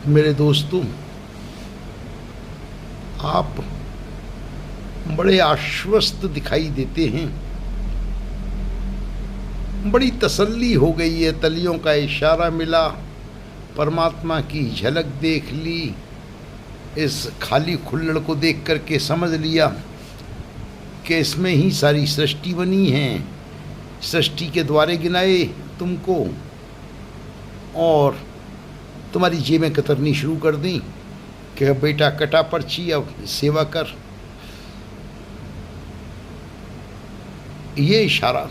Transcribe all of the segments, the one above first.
मेरे दोस्तों, आप बड़े आश्वस्त दिखाई देते हैं। बड़ी तसल्ली हो गई है, तलियों का इशारा मिला, परमात्मा की झलक देख ली। इस खाली खुल्लड़ को देख करके समझ लिया कि इसमें ही सारी सृष्टि बनी है। सृष्टि के द्वारे गिनाए तुमको और तुम्हारी जेबें कतरनी शुरू कर दी कि बेटा कटा पर्ची, अब सेवा कर। ये इशारा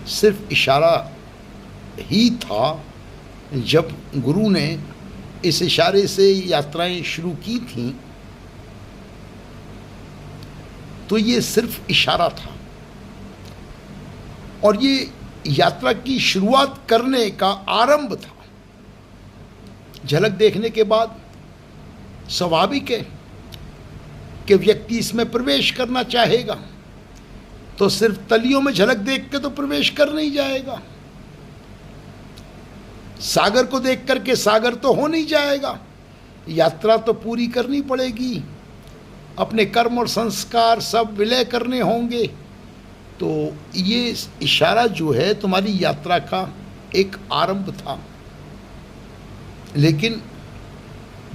सिर्फ इशारा ही था। जब गुरु ने इस इशारे से यात्राएं शुरू की थीं तो ये सिर्फ इशारा था, और ये यात्रा की शुरुआत करने का आरंभ था। झलक देखने के बाद स्वाभाविक है कि व्यक्ति इसमें प्रवेश करना चाहेगा, तो सिर्फ तलियों में झलक देख के तो प्रवेश कर नहीं जाएगा। सागर को देख करके सागर तो हो नहीं जाएगा, यात्रा तो पूरी करनी पड़ेगी। अपने कर्म और संस्कार सब विलय करने होंगे। तो ये इशारा जो है तुम्हारी यात्रा का एक आरंभ था। लेकिन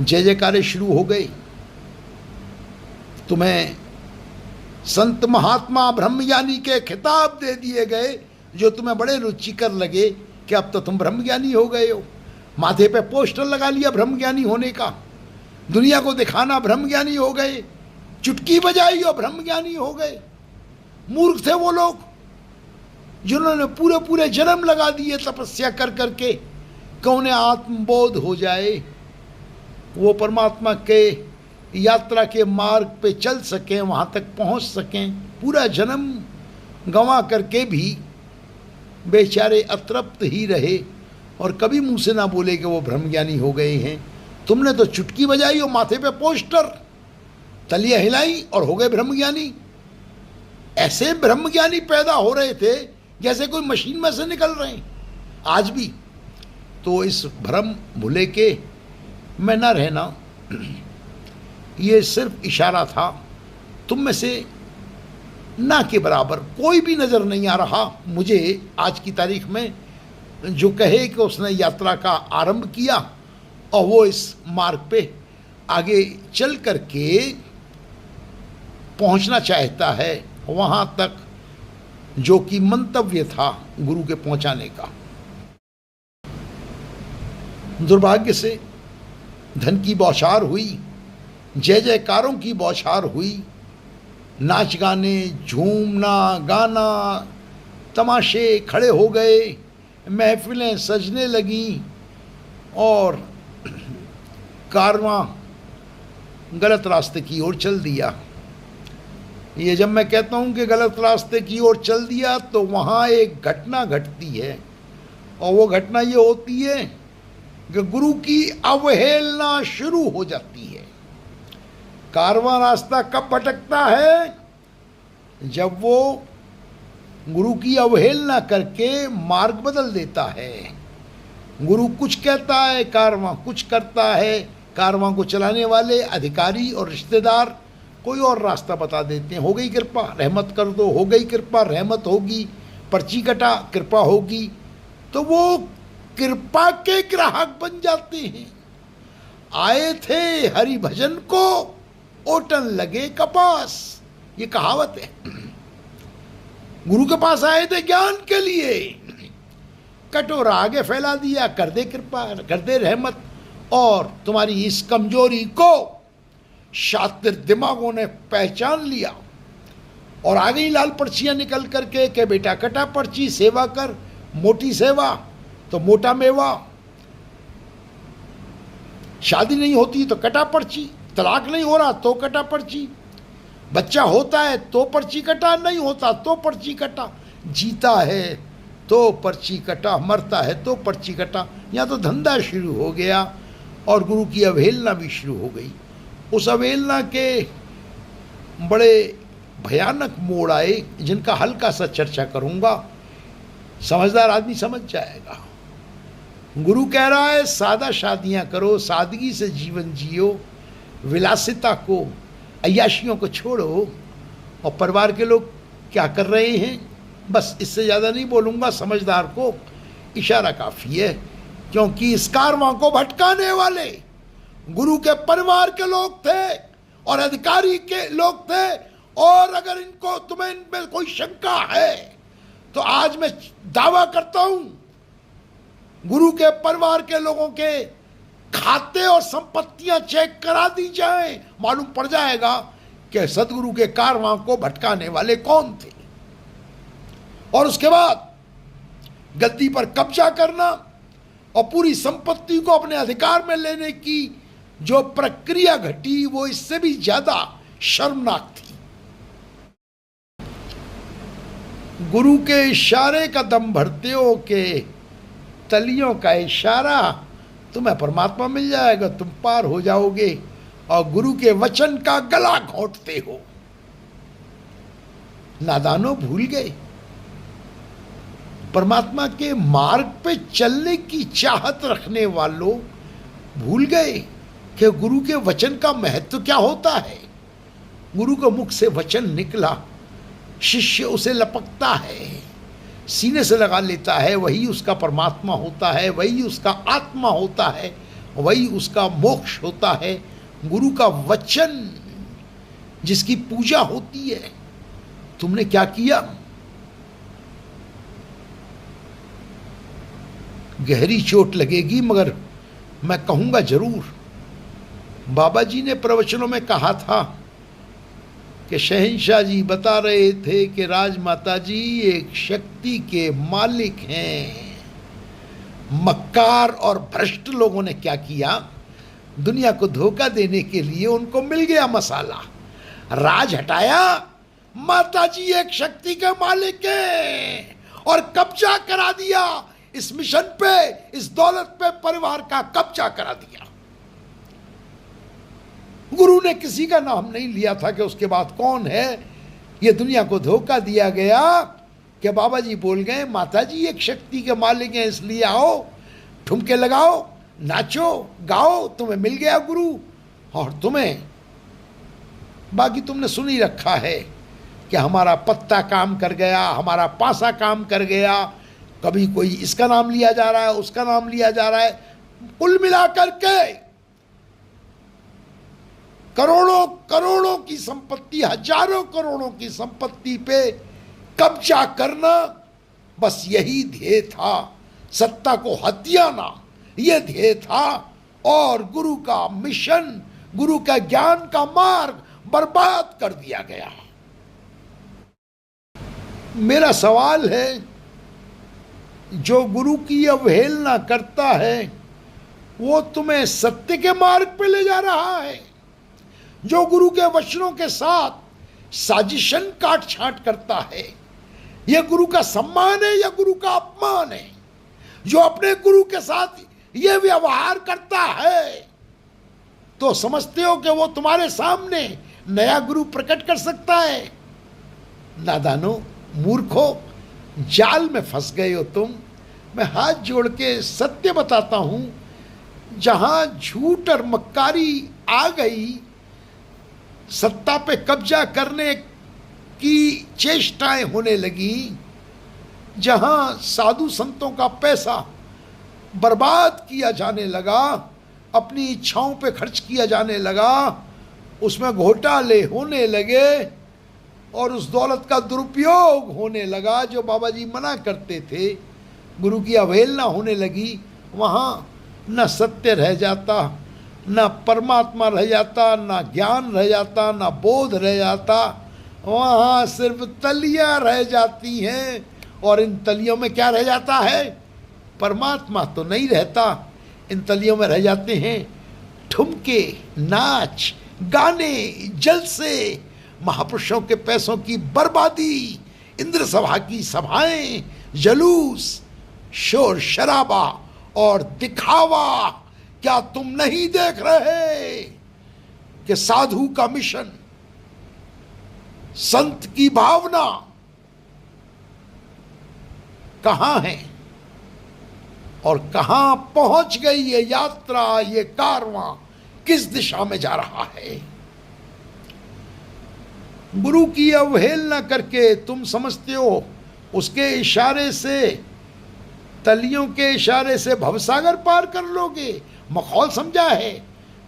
जय जयकारे शुरू हो गए। तुम्हें संत महात्मा ब्रह्मज्ञानी के खिताब दे दिए गए, जो तुम्हें बड़े रुचिकर लगे कि अब तो तुम ब्रह्मज्ञानी हो गए हो। माथे पे पोस्टर लगा लिया ब्रह्मज्ञानी होने का, दुनिया को दिखाना ब्रह्मज्ञानी हो गए, चुटकी बजाई और ब्रह्मज्ञानी हो गए। मूर्ख थे वो लोग जिन्होंने पूरे पूरे जन्म लगा दिए तपस्या कर करके कि उन्हें आत्मबोध हो जाए, वो परमात्मा के यात्रा के मार्ग पे चल सकें, वहाँ तक पहुँच सकें। पूरा जन्म गंवा करके भी बेचारे अतृप्त ही रहे और कभी मुंह से ना बोले कि वो ब्रह्मज्ञानी हो गए हैं। तुमने तो चुटकी बजाई और माथे पे पोस्टर, तलियां हिलाई और हो गए ब्रह्मज्ञानी। ऐसे ब्रह्मज्ञानी पैदा हो रहे थे जैसे कोई मशीन में से निकल रहे हैं आज भी। तो इस भ्रम भुले के मैं ना रहना, ये सिर्फ इशारा था। तुम में से ना के बराबर कोई भी नज़र नहीं आ रहा मुझे आज की तारीख में जो कहे कि उसने यात्रा का आरंभ किया और वो इस मार्ग पे आगे चल करके पहुंचना चाहता है वहाँ तक जो कि मंतव्य था गुरु के पहुंचाने का। दुर्भाग्य से धन की बौछार हुई, जय जयकारों की बौछार हुई, नाच गाने, झूमना गाना, तमाशे खड़े हो गए, महफिलें सजने लगीं और कारवां गलत रास्ते की ओर चल दिया। ये जब मैं कहता हूँ कि गलत रास्ते की ओर चल दिया तो वहाँ एक घटना घटती है, और वो घटना ये होती है कि गुरु की अवहेलना शुरू हो जाती है। कारवां रास्ता कब भटकता है? जब वो गुरु की अवहेलना करके मार्ग बदल देता है। गुरु कुछ कहता है, कारवां कुछ करता है। कारवां को चलाने वाले अधिकारी और रिश्तेदार कोई और रास्ता बता देते हैं। हो गई कृपा, रहमत कर दो, हो गई कृपा, रहमत होगी, पर्ची कटा, कृपा होगी। तो वो कृपा के ग्राहक बन जाते हैं। आए थे हरि भजन को, ओटन लगे कपास, ये कहावत है। गुरु के पास आए थे ज्ञान के लिए, कटोरा आगे फैला दिया, कर दे कृपा, कर दे रहमत। और तुम्हारी इस कमजोरी को शातिर दिमागों ने पहचान लिया और आ गई लाल पर्चियां निकल करके कि बेटा कटा पर्ची, सेवा कर, मोटी सेवा तो मोटा मेवा। शादी नहीं होती तो कटा पर्ची, तलाक नहीं हो रहा तो कटा पर्ची, बच्चा होता है तो पर्ची कटा, नहीं होता तो पर्ची कटा, जीता है तो पर्ची कटा, मरता है तो पर्ची कटा। यहाँ तो धंधा शुरू हो गया और गुरु की अवहेलना भी शुरू हो गई। उस अवहेलना के बड़े भयानक मोड़ आए जिनका हल्का सा चर्चा करूँगा, समझदार आदमी समझ जाएगा। गुरु कह रहा है सादा शादियां करो, सादगी से जीवन जियो, विलासिता को, अय्याशियों को छोड़ो। और परिवार के लोग क्या कर रहे हैं, बस इससे ज़्यादा नहीं बोलूँगा, समझदार को इशारा काफ़ी है। क्योंकि इस कारवां को भटकाने वाले गुरु के परिवार के लोग थे और अधिकारी के लोग थे। और अगर तुम्हें इनमें कोई शंका है तो आज मैं दावा करता हूं, गुरु के परिवार के लोगों के खाते और संपत्तियां चेक करा दी जाएं, मालूम पड़ जाएगा कि सदगुरु के कारवां को भटकाने वाले कौन थे। और उसके बाद गद्दी पर कब्जा करना और पूरी संपत्ति को अपने अधिकार में लेने की जो प्रक्रिया घटी वो इससे भी ज्यादा शर्मनाक थी। गुरु के इशारे का दम भरते हो के तलियों का इशारा, तुम्हें परमात्मा मिल जाएगा, तुम पार हो जाओगे। और गुरु के वचन का गला घोंटते हो। नादानों भूल गए, परमात्मा के मार्ग पे चलने की चाहत रखने वालों भूल गए कि गुरु के वचन का महत्व क्या होता है। गुरु के मुख से वचन निकला, शिष्य उसे लपकता है, सीने से लगा लेता है, वही उसका परमात्मा होता है, वही उसका आत्मा होता है, वही उसका मोक्ष होता है। गुरु का वचन जिसकी पूजा होती है। तुमने क्या किया? गहरी चोट लगेगी मगर मैं कहूंगा जरूर। बाबा जी ने प्रवचनों में कहा था कि शहंशाह जी बता रहे थे कि राजमाता जी एक शक्ति के मालिक हैं। मक्कार और भ्रष्ट लोगों ने क्या किया, दुनिया को धोखा देने के लिए उनको मिल गया मसाला, राज हटाया। माता जी एक शक्ति के मालिक हैं और कब्जा करा दिया इस मिशन पे, इस दौलत पे परिवार का कब्जा करा दिया। गुरु ने किसी का नाम नहीं लिया था कि उसके बाद कौन है। ये दुनिया को धोखा दिया गया कि बाबा जी बोल गए माता जी एक शक्ति के मालिक हैं, इसलिए आओ, ठुमके लगाओ, नाचो, गाओ, तुम्हें मिल गया गुरु। और तुम्हें बाकी तुमने सुन ही रखा है कि हमारा पत्ता काम कर गया, हमारा पासा काम कर गया, कभी कोई इसका नाम लिया जा रहा है, उसका नाम लिया जा रहा है। कुल मिलाकर के करोड़ों करोड़ों की संपत्ति, हजारों करोड़ों की संपत्ति पे कब्जा करना, बस यही ध्येय था। सत्ता को हथियाना यह ध्येय था। और गुरु का मिशन, गुरु का ज्ञान का मार्ग बर्बाद कर दिया गया। मेरा सवाल है, जो गुरु की अवहेलना करता है वो तुम्हें सत्य के मार्ग पे ले जा रहा है। जो गुरु के वचनों के साथ साजिशन काट छांट करता है, यह गुरु का सम्मान है या गुरु का अपमान है। जो अपने गुरु के साथ यह व्यवहार करता है तो समझते हो कि वो तुम्हारे सामने नया गुरु प्रकट कर सकता है। नादानो, मूर्खो, जाल में फंस गए हो तुम। मैं हाथ जोड़ के सत्य बताता हूं, जहां झूठ और मक्कारी आ गई, सत्ता पे कब्जा करने की चेष्टाएं होने लगी, जहां साधु संतों का पैसा बर्बाद किया जाने लगा, अपनी इच्छाओं पे खर्च किया जाने लगा, उसमें घोटाले होने लगे और उस दौलत का दुरुपयोग होने लगा जो बाबा जी मना करते थे, गुरु की अवहेलना होने लगी। वहाँ न सत्य रह जाता, न परमात्मा रह जाता, न ज्ञान रह जाता, न बोध रह जाता। वहाँ सिर्फ तलियाँ रह जाती हैं। और इन तलियों में क्या रह जाता है? परमात्मा तो नहीं रहता। इन तलियों में रह जाते हैं ठुमके, नाच, गाने, जलसे, महापुरुषों के पैसों की बर्बादी, इंद्र सभा की सभाएं, जलूस, शोर शराबा और दिखावा। क्या तुम नहीं देख रहे कि साधु का मिशन, संत की भावना कहां है? और कहां पहुंच गई ये यात्रा, ये कारवां किस दिशा में जा रहा है। गुरु की अवहेलना करके तुम समझते हो उसके इशारे से, तलियों के इशारे से भवसागर पार कर लोगे। मखौल समझा है।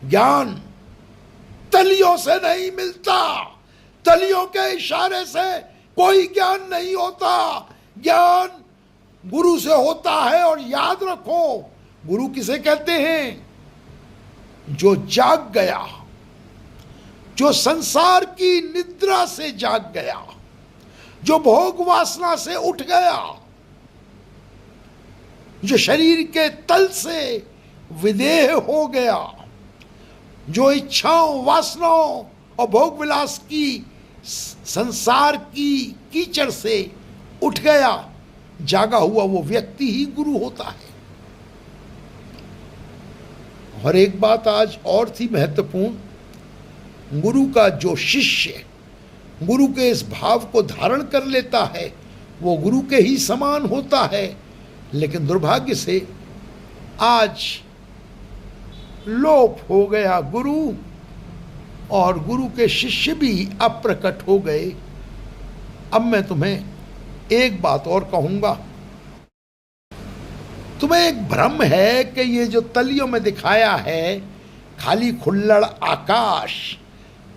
ज्ञान तलियों से नहीं मिलता, तलियों के इशारे से कोई ज्ञान नहीं होता। ज्ञान गुरु से होता है। और याद रखो, गुरु किसे कहते हैं? जो जाग गया, जो संसार की निद्रा से जाग गया, जो भोग वासना से उठ गया, जो शरीर के तल से विदेह हो गया, जो इच्छाओं, वासनाओं और भोग विलास की संसार की कीचड़ से उठ गया, जागा हुआ वो व्यक्ति ही गुरु होता है। और एक बात आज और थी महत्वपूर्ण, गुरु का जो शिष्य गुरु के इस भाव को धारण कर लेता है वो गुरु के ही समान होता है। लेकिन दुर्भाग्य से आज लोप हो गया गुरु, और गुरु के शिष्य भी अप्रकट हो गए। अब मैं तुम्हें एक बात और कहूंगा। तुम्हें एक भ्रम है कि ये जो तलियों में दिखाया है खाली खुल्लड़ आकाश,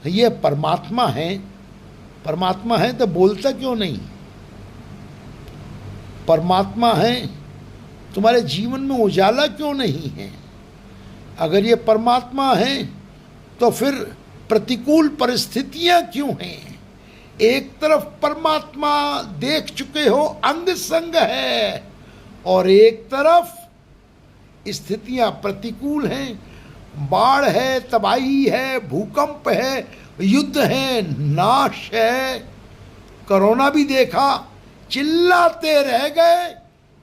ये परमात्मा है। परमात्मा है तो बोलता क्यों नहीं? परमात्मा है, तुम्हारे जीवन में उजाला क्यों नहीं है? अगर ये परमात्मा है तो फिर प्रतिकूल परिस्थितियां क्यों हैं? एक तरफ परमात्मा देख चुके हो अंग संग है, और एक तरफ स्थितियां प्रतिकूल हैं। बाढ़ है, तबाही है, भूकंप है, युद्ध है, नाश है। कोरोना भी देखा, चिल्लाते रह गए।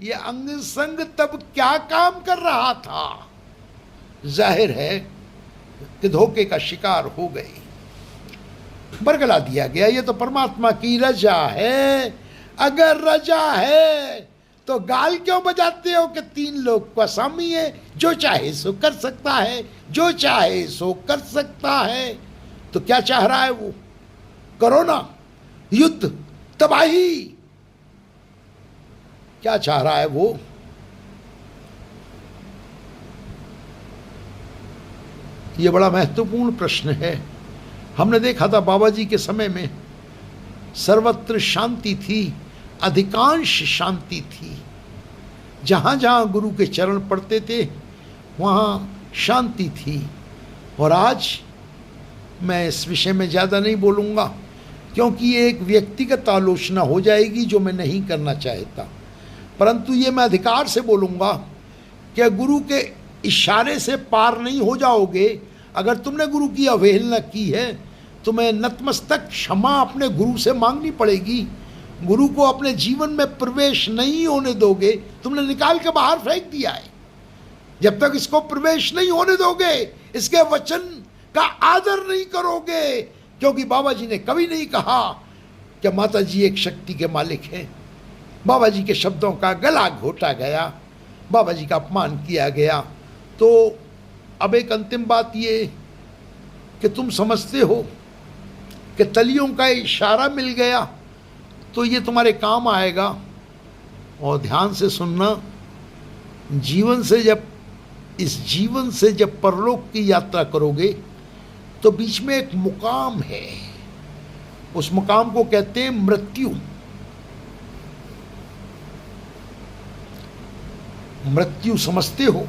ये अंग संग तब क्या काम कर रहा था? जाहिर है कि धोखे का शिकार हो गए, बरगला दिया गया। ये तो परमात्मा की रजा है। अगर रजा है तो गाल क्यों बजाते हो कि 3 लोग का स्वामी है, जो चाहे सो कर सकता है, जो चाहे सो कर सकता है। तो क्या चाह रहा है वो? कोरोना, युद्ध, तबाही, क्या चाह रहा है वो? ये बड़ा महत्वपूर्ण प्रश्न है। हमने देखा था बाबा जी के समय में सर्वत्र शांति थी, अधिकांश शांति थी। जहाँ जहाँ गुरु के चरण पड़ते थे वहाँ शांति थी। और आज मैं इस विषय में ज़्यादा नहीं बोलूँगा, क्योंकि ये एक व्यक्तिगत आलोचना हो जाएगी जो मैं नहीं करना चाहता। परंतु ये मैं अधिकार से बोलूँगा कि गुरु के इशारे से पार नहीं हो जाओगे। अगर तुमने गुरु की अवहेलना की है, तुम्हें नतमस्तक क्षमा अपने गुरु से मांगनी पड़ेगी। गुरु को अपने जीवन में प्रवेश नहीं होने दोगे, तुमने निकाल के बाहर फेंक दिया है। जब तक इसको प्रवेश नहीं होने दोगे, इसके वचन का आदर नहीं करोगे, क्योंकि बाबा जी ने कभी नहीं कहा कि माता जी एक शक्ति के मालिक हैं। बाबा जी के शब्दों का गला घोटा गया, बाबा जी का अपमान किया गया। तो अब एक अंतिम बात ये कि तुम समझते हो कि तलियों का इशारा मिल गया तो ये तुम्हारे काम आएगा। और ध्यान से सुनना, जीवन से जब इस जीवन से जब परलोक की यात्रा करोगे तो बीच में एक मुकाम है। उस मुकाम को कहते हैं मृत्यु। मृत्यु समझते हो?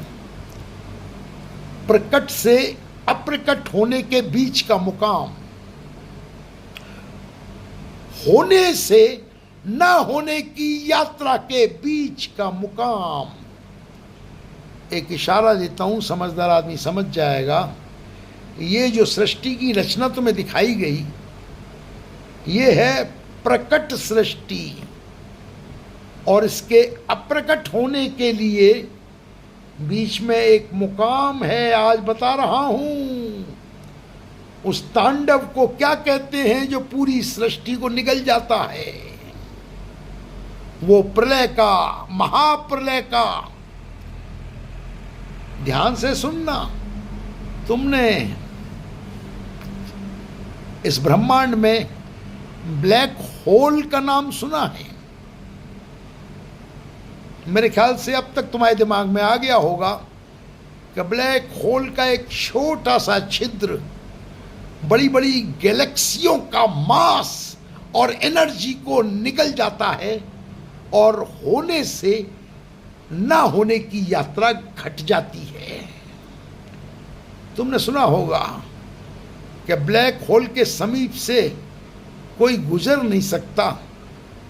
प्रकट से अप्रकट होने के बीच का मुकाम, होने से न होने की यात्रा के बीच का मुकाम। एक इशारा देता हूं, समझदार आदमी समझ जाएगा। ये जो सृष्टि की रचना तुम्हें दिखाई गई, ये है प्रकट सृष्टि, और इसके अप्रकट होने के लिए बीच में एक मुकाम है। आज बता रहा हूं, उस तांडव को क्या कहते हैं जो पूरी सृष्टि को निगल जाता है? वो प्रलय का, महाप्रलय का ध्यान से सुनना। तुमने इस ब्रह्मांड में ब्लैक होल का नाम सुना है? मेरे ख्याल से अब तक तुम्हारे दिमाग में आ गया होगा कि ब्लैक होल का एक छोटा सा छिद्र बड़ी बड़ी गैलेक्सियों का मास और एनर्जी को निकल जाता है और होने से ना होने की यात्रा घट जाती है। तुमने सुना होगा कि ब्लैक होल के समीप से कोई गुजर नहीं सकता,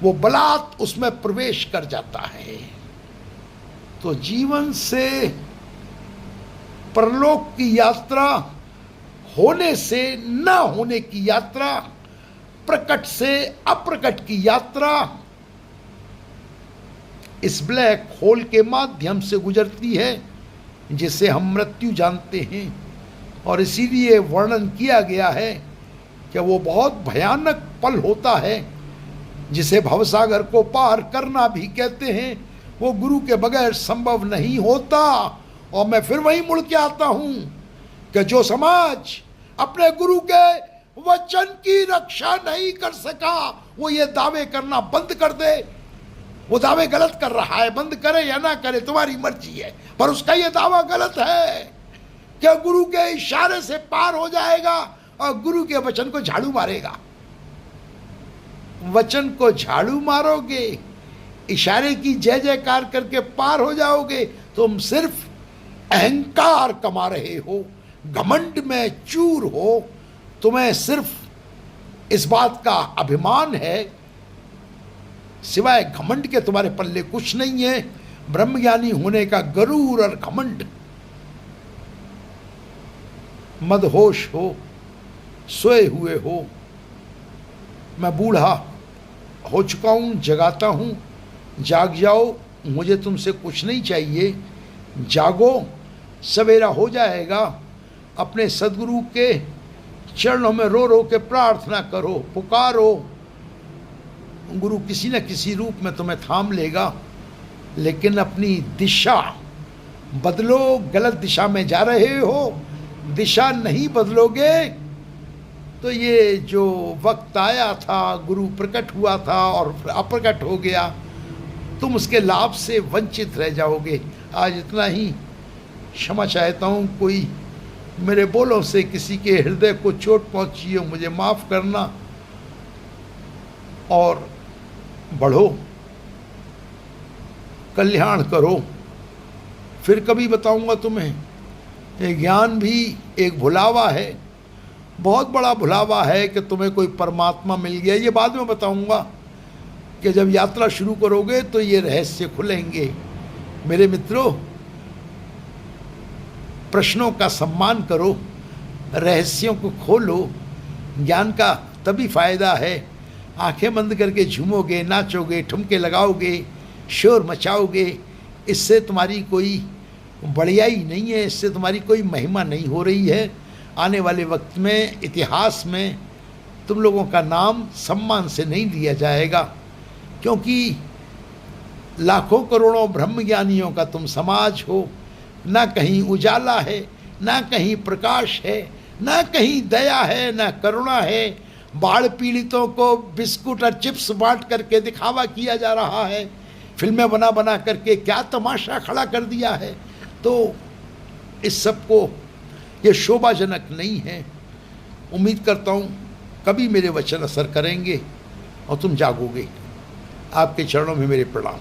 वो बलात् उसमें प्रवेश कर जाता है। तो जीवन से परलोक की यात्रा, होने से ना होने की यात्रा, प्रकट से अप्रकट की यात्रा इस ब्लैक होल के माध्यम से गुजरती है, जिसे हम मृत्यु जानते हैं। और इसीलिए वर्णन किया गया है कि वो बहुत भयानक पल होता है, जिसे भवसागर को पार करना भी कहते हैं। वो गुरु के बगैर संभव नहीं होता। और मैं फिर वहीं मुड़ के आता हूं कि जो समाज अपने गुरु के वचन की रक्षा नहीं कर सका, वो ये दावे करना बंद कर दे। वो दावे गलत कर रहा है, बंद करे या ना करे तुम्हारी मर्जी है, पर उसका ये दावा गलत है कि गुरु के इशारे से पार हो जाएगा और गुरु के वचन को झाड़ू मारेगा। वचन को झाड़ू मारोगे, इशारे की जय जयकार करके पार हो जाओगे, तुम सिर्फ अहंकार कमा रहे हो, घमंड में चूर हो। तुम्हें सिर्फ इस बात का अभिमान है, सिवाय घमंड के तुम्हारे पल्ले कुछ नहीं है। ब्रह्मज्ञानी होने का गरूर और घमंड। मदहोश हो, सोए हुए हो। मैं बूढ़ा हो चुका हूं, जगाता हूं, जाग जाओ, मुझे तुमसे कुछ नहीं चाहिए। जागो, सवेरा हो जाएगा। अपने सदगुरु के चरणों में रो रो के प्रार्थना करो, पुकारो। गुरु किसी न किसी रूप में तुम्हें थाम लेगा, लेकिन अपनी दिशा बदलो। गलत दिशा में जा रहे हो, दिशा नहीं बदलोगे तो ये जो वक्त आया था, गुरु प्रकट हुआ था और अप्रकट हो गया, तुम उसके लाभ से वंचित रह जाओगे। आज इतना ही। क्षमा चाहता हूँ, कोई मेरे बोलों से किसी के हृदय को चोट पहुंची हो, मुझे माफ़ करना। और बढ़ो, कल्याण करो। फिर कभी बताऊंगा तुम्हें। ये ज्ञान भी एक भुलावा है, बहुत बड़ा भुलावा है कि तुम्हें कोई परमात्मा मिल गया। ये बाद में बताऊंगा कि जब यात्रा शुरू करोगे तो ये रहस्य खुलेंगे। मेरे मित्रों, प्रश्नों का सम्मान करो, रहस्यों को खोलो। ज्ञान का तभी फायदा है, आंखें बंद करके झूमोगे, नाचोगे, ठुमके लगाओगे, शोर मचाओगे, इससे तुम्हारी कोई बढ़ियाई नहीं है, इससे तुम्हारी कोई महिमा नहीं हो रही है। आने वाले वक्त में इतिहास में तुम लोगों का नाम सम्मान से नहीं लिया जाएगा, क्योंकि लाखों करोड़ों ब्रह्मज्ञानियों का तुम समाज हो। ना कहीं उजाला है, ना कहीं प्रकाश है, ना कहीं दया है, ना करुणा है। बाढ़ पीड़ितों को बिस्कुट और चिप्स बांट करके दिखावा किया जा रहा है, फिल्में बना बना करके क्या तमाशा खड़ा कर दिया है। तो इस सब को ये शोभाजनक नहीं है। उम्मीद करता हूँ कभी मेरे वचन असर करेंगे और तुम जागोगे। आपके चरणों में मेरे प्रणाम।